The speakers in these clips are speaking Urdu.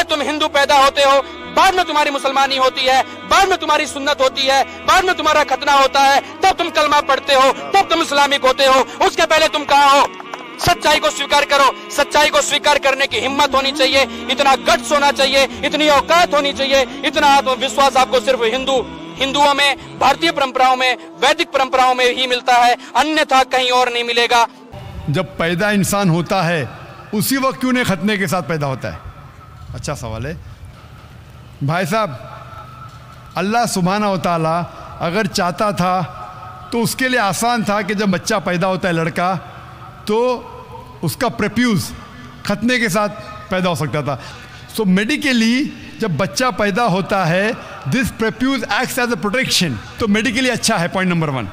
تم ہندو پیدا ہوتے ہو، بعد میں تمہاری مسلمانی ہوتی ہے، بعد میں تمہاری سنت ہوتی ہے، بعد میں تمہارا ختنہ ہوتا ہے، تب تم کلمہ پڑھتے ہو، تب تم اسلامک ہوتے ہو، اس کے پہلے تم کہاں ہو؟ سچائی کو سویکار کرو، سچائی کو سویکار کرنے کی ہمت ہونی چاہیے، اتنا گٹس ہونا چاہیے، اتنی اوقات ہونی چاہیے، اتنا آتم وشواس آپ کو صرف ہندوؤں میں، بھارتی پرمپراؤں میں، ویدک پرمپراؤں میں ہی ملتا ہے، انیتھا کہیں اور نہیں ملے گا۔ جب پیدا انسان ہوتا ہے اسی وقت کیوں نہیں ختنے کے ساتھ پیدا ہوتا ہے؟ اچھا سوال ہے بھائی صاحب۔ اللہ سبحانہ و تعالیٰ اگر چاہتا تھا تو اس کے لیے آسان تھا کہ جب بچہ پیدا ہوتا ہے لڑکا تو اس کا پریپیوز ختنے کے ساتھ پیدا ہو سکتا تھا۔ سو میڈیکلی جب بچہ پیدا ہوتا ہے دس پریپیوز ایکٹس ایز اے پروٹیکشن، تو میڈیکلی اچھا ہے، پوائنٹ نمبر 1۔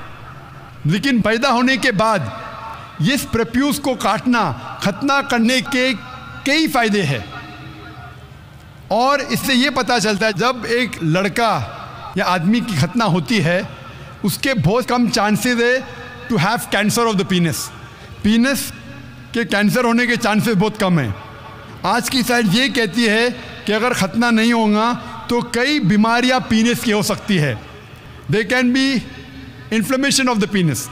لیکن پیدا ہونے کے بعد اس پریپیوز کو کاٹنا، ختنہ کرنے کے کئی فائدے ہیں، اور اس سے یہ پتہ چلتا ہے جب ایک لڑکا یا آدمی کی ختنہ ہوتی ہے اس کے بہت کم چانسز ہے to have cancer of the penis کے کینسر ہونے کے چانسز بہت کم ہیں۔ آج کی سائنس یہ کہتی ہے کہ اگر ختنہ نہیں ہوگا تو کئی بیماریاں پینس کی ہو سکتی ہے، they can be inflammation of the penis,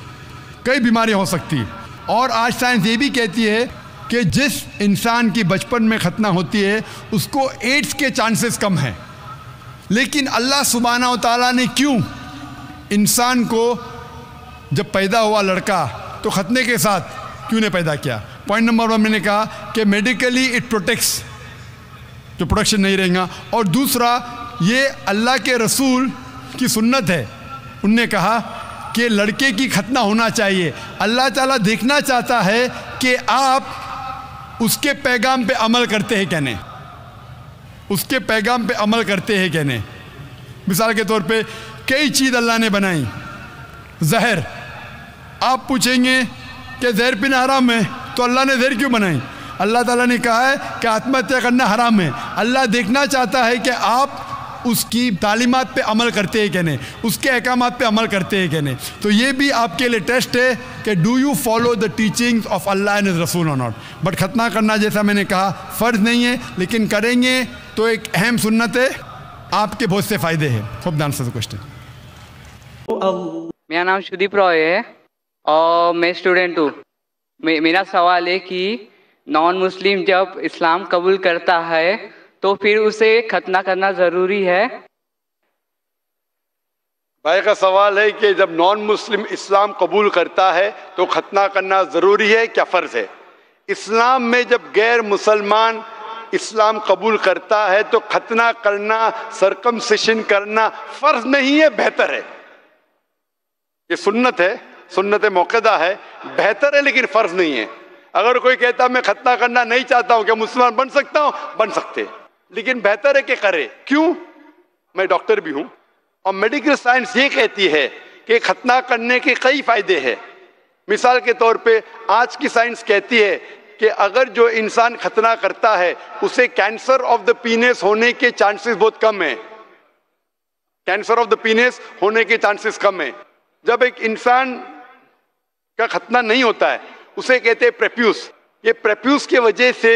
کئی بیماریاں ہو سکتی۔ اور آج سائنس یہ بھی کہتی ہے کہ جس انسان کی بچپن میں ختنہ ہوتی ہے اس کو ایڈز کے چانسز کم ہیں۔ لیکن اللہ سبحانہ و تعالیٰ نے کیوں انسان کو جب پیدا ہوا لڑکا تو ختنے کے ساتھ کیوں نہیں پیدا کیا؟ پوائنٹ نمبر 1 میں نے کہا کہ میڈیکلی اٹ پروٹیکٹس، جو پروٹیکشن نہیں رہے گا، اور دوسرا یہ اللہ کے رسول کی سنت ہے، ان نے کہا کہ لڑکے کی ختنہ ہونا چاہیے۔ اللہ تعالیٰ دیکھنا چاہتا ہے کہ آپ اس کے پیغام پہ عمل کرتے ہیں کہ نہیں، اس کے پیغام پہ عمل کرتے ہیں کہ نہیں۔ مثال کے طور پہ کئی چیز اللہ نے بنائی، زہر، آپ پوچھیں گے کہ زہر پینا حرام ہے تو اللہ نے زہر کیوں بنائی؟ اللہ تعالیٰ نے کہا ہے کہ آتم ہتیا کرنا حرام ہے۔ اللہ دیکھنا چاہتا ہے کہ آپ اس کی تعلیمات پہ عمل کرتے ہیں کہ نہیں، اس کے احکامات پہ عمل کرتے ہیں کہ نہیں۔ تو یہ بھی آپ کے لیے ٹیسٹ ہے کہ do you follow the teachings of Allah and his رسول اور ناٹ۔ بٹ ختنہ کرنا جیسا میں نے کہا فرض نہیں ہے، لیکن کریں گے تو ایک اہم سنت ہے، آپ کے بہت سے فائدے ہیں۔ Hope the answer the question. میرا نام شدیپ رائے ہے اور میں اسٹوڈنٹ ہوں۔ میرا سوال ہے کہ نان مسلم جب اسلام قبول کرتا ہے تو پھر اسے ختنہ کرنا ضروری ہے؟ بھائی کا سوال ہے کہ جب نان مسلم اسلام قبول کرتا ہے تو ختنہ کرنا ضروری ہے کیا فرض ہے؟ اسلام میں جب غیر مسلمان اسلام قبول کرتا ہے تو ختنہ کرنا، سرکمسیشن کرنا فرض نہیں ہے، بہتر ہے۔ یہ سنت ہے، سنت موقدہ ہے، بہتر ہے لیکن فرض نہیں ہے۔ اگر کوئی کہتا میں ختنہ کرنا نہیں چاہتا ہوں، کیا مسلمان بن سکتا ہوں؟ بن سکتے، لیکن بہتر ہے کہ کرے۔ کیوں؟ میں ڈاکٹر بھی ہوں اور میڈیکل سائنس یہ کہتی ہے کہ ختنہ کرنے کے کئی فائدے ہیں۔ مثال کے طور پہ آج کی سائنس کہتی ہے کہ اگر جو انسان ختنہ کرتا ہے اسے کینسر آف دا پینس ہونے کے چانسز بہت کم ہیں، کینسر آف دا پینس ہونے کے چانسز کم ہیں۔ جب ایک انسان کا ختنہ نہیں ہوتا ہے اسے کہتے ہیں پریپیوس۔ یہ پریپیوس کی وجہ سے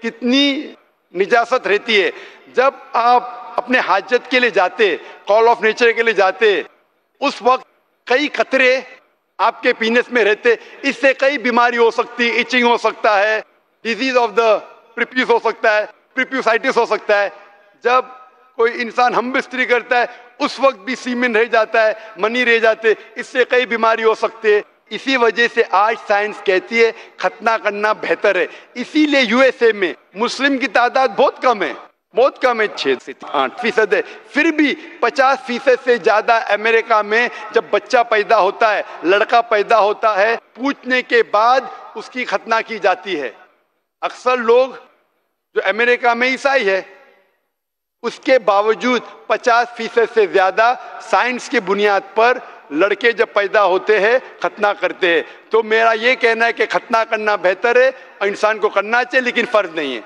کتنی نجاست رہتی ہے۔ جب آپ اپنے حاجت کے لیے جاتے، کال آف نیچر کے لیے جاتے، اس وقت کئی قطرے آپ کے پینس میں رہتے، اس سے کئی بیماری ہو سکتی، ایچنگ ہو سکتا ہے، ڈیزیز آف دا پریپیوس ہو سکتا ہے، پریپیوسائٹس ہو سکتا ہے۔ جب کوئی انسان ہم بستری کرتا ہے اس وقت بھی سیمن رہ جاتا ہے، منی رہ جاتے، اس سے کئی بیماری ہو سکتے ہیں۔ اسی وجہ سے آج سائنس کہتی ہے ختنہ کرنا بہتر ہے۔ اسی لیے یو ایس اے میں مسلم کی تعداد بہت کم ہے، بہت کم ہے، 6 سے 8% ہے۔ پھر بھی 50% سے زیادہ امریکہ میں جب بچہ پیدا ہوتا ہے، لڑکا پیدا ہوتا ہے، پوچھنے کے بعد اس کی ختنہ کی جاتی ہے۔ اکثر لوگ جو امریکہ میں عیسائی ہے، اس کے باوجود 50% سے زیادہ سائنس کی بنیاد پر لڑکے جب پیدا ہوتے ہیں ختنہ کرتے ہیں۔ تو میرا یہ کہنا ہے کہ ختنہ کرنا بہتر ہے اور انسان کو کرنا چاہیے، لیکن فرض نہیں ہے۔